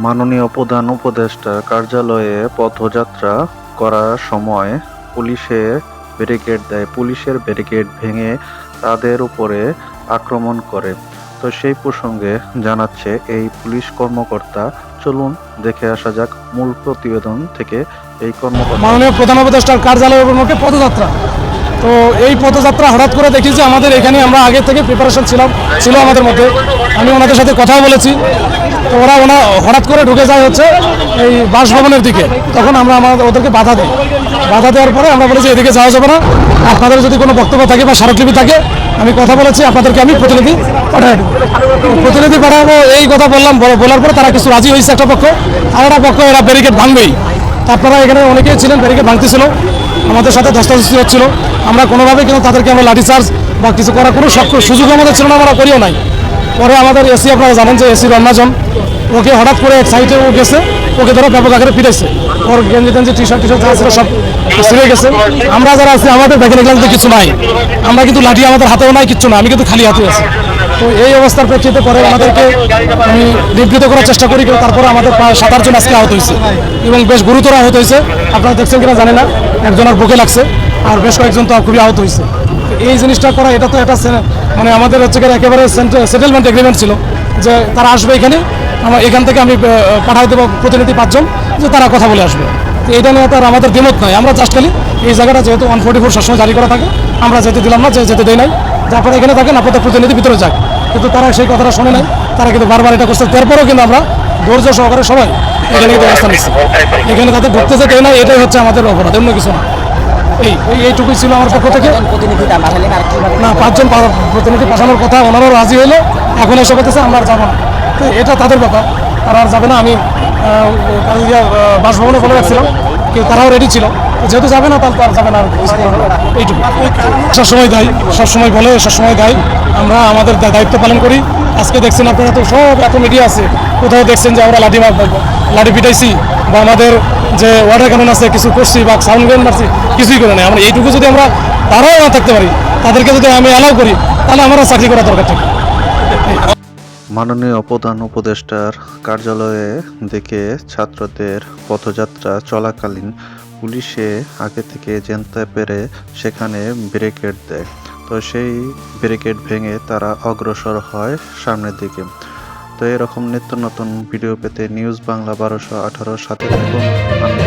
মাননীয় প্রধান উপদেষ্টার কার্যালয়ে পথযাত্রা করার সময় পুলিশের ব্যারিকেড ভেঙে তাদের উপরে আক্রমণ করে। তো সেই প্রসঙ্গে জানাচ্ছে এই পুলিশ কর্মকর্তা। চলুন দেখে আসা যাক মূল প্রতিবেদন থেকে এই কর্মকর্তা। মাননীয় প্রধান উপদেষ্টার কার্যালয়ের অভিমুখে পদযাত্রা। তো এই পদযাত্রা হঠাৎ করে দেখি যে আমাদের এখানে আমরা আগে থেকে প্রিপারেশন ছিল আমাদের মধ্যে। আমি ওনাদের সাথে কথা বলেছি। তো ওরা হঠাৎ করে ঢুকে যায় হচ্ছে এই বাসভবনের দিকে। তখন আমরা ওদেরকে বাধা দিই। বাধা দেওয়ার পরে আমরা বলেছি এদিকে যাওয়া যাবে না, আপনাদের যদি কোনো বক্তব্য থাকে বা স্মারকলিপি থাকে আমি কথা বলেছি আপনাদেরকে আমি প্রতিনিধি পাঠাবো এই কথা বললাম। বলার পরে তারা কিছু রাজি হয়েছে একটা পক্ষ, আর একটা পক্ষ এরা ব্যারিকেড ভাঙবেই। আপনারা এখানে অনেকেই ছিলেন, ব্যারিকেড ভাঙতেছিল, আমাদের সাথে ধস্তাধস্তি হচ্ছিল। আমরা কোনোভাবে কিন্তু তাদেরকে আমরা লাঠিচার্জ বা কিছু করার কোনো সুযোগ আমাদের ছিল না, আমরা করিও নাই। পরে আমাদের এসি, আপনারা জানেন যে এসি রমনাজন, ওকে হঠাৎ করে এক সাইডে ও গেছে, ওকে ধরো ব্যাপক আকারে পিটাইছে। ওর গেঞ্জি টি শার্ট যা ছিল সব ছিঁড়ে গেছে। আমরা যারা আছি আমাদের দেখে দেখলাম তো কিছু নাই, আমরা কিন্তু লাঠি আমাদের হাতেও নাই, কিচ্ছু না, আমি কিন্তু খালি হাতে আছি। তো এই অবস্থার প্রেক্ষিতে পরে আমাদেরকে আমি নিবৃত করার চেষ্টা করি, কিন্তু তারপরে আমাদের প্রায় 7-8 জন আজকে আহত হয়েছে এবং বেশ গুরুতর আহত হয়েছে। আপনারা দেখছেন কিনা জানি না, একজনের বুকে লাগছে আর বেশ কয়েকজন তো খুবই আহত হয়েছে। এই জিনিসটা করা এটা তো একটা মানে আমাদের হচ্ছে একেবারে সেটেলমেন্ট এগ্রিমেন্ট ছিল যে তারা আসবে এখানে, আমরা এখান থেকে আমি পাঠাই দেবো প্রতিনিধি 5 জন, যে তারা কথা বলে আসবে। তো এটা নিয়ে তার আমাদের দ্বিমত নয়। আমরা জাস্ট খালি এই জায়গাটা যেহেতু 144 সবসময় জারি করা থাকে, আমরা যেতে দিলাম না, যেতে দেয় নাই, যে আপনারা এখানে থাকেন, আপনাদের প্রতিনিধি ভিতরে যাক। কিন্তু তারা সেই কথাটা শোনে নাই, তারা কিন্তু বারবার এটা করছে। তারপরেও কিন্তু আমরা ধৈর্য সহকারে সবাই এখানে কিন্তু অবস্থান নিচ্ছি। এখানে তাদের ঢুকতে যেতে না, এটাই হচ্ছে আমাদের অপরাধ, অন্য কিছু না। এইটুকুই ছিল আমার পক্ষ থেকে। না, 5 জন প্রতিনিধি পাঠানোর কথা, ওনারাও রাজি হলো। এখন এসে বলতেছে আমরা আর যাবো না। তো এটা তাদের ব্যাপার, তারা আর যাবে না। আমি বাসভবনে বলে রাখছিলাম, তারাও রেডি ছিল, যেহেতু যাবে না তাহলে আর যাবে না। এইটুকু সবসময় দেয়, সবসময় বলে, সবসময় দেয়। আমরা আমাদের দায়িত্ব পালন করি। আজকে দেখছেন আপনারা তো সব এত মিডিয়া আছে, কোথাও দেখছেন যে আমরা লাঠি পিটাইছি বা আমাদের যে ওয়াটার ক্যানন আছে কিছু করছি বা সাউন্ড গ্রেন মারছি, কিছুই করে নাই। আমরা এইটুকু যদি আমরা তারাও না থাকতে পারি, তাদেরকে যদি আমি অ্যালাউ করি, তাহলে আমরা চাকরি করা দরকার থাকে। মাননীয় প্রধান উপদেষ্টার কার্যালয়ে দেখে ছাত্রদের পথযাত্রা চলাকালীন পুলিশে আগে থেকে জানতে পেরে সেখানে ব্যারিকেড দেয়। তো সেই ব্যারিকেড ভেঙে তারা অগ্রসর হয় সামনের দিকে। তো এরকম নিত্য নতুন ভিডিও পেতে নিউজ বাংলা 1218 সাথে থাকুন। আমি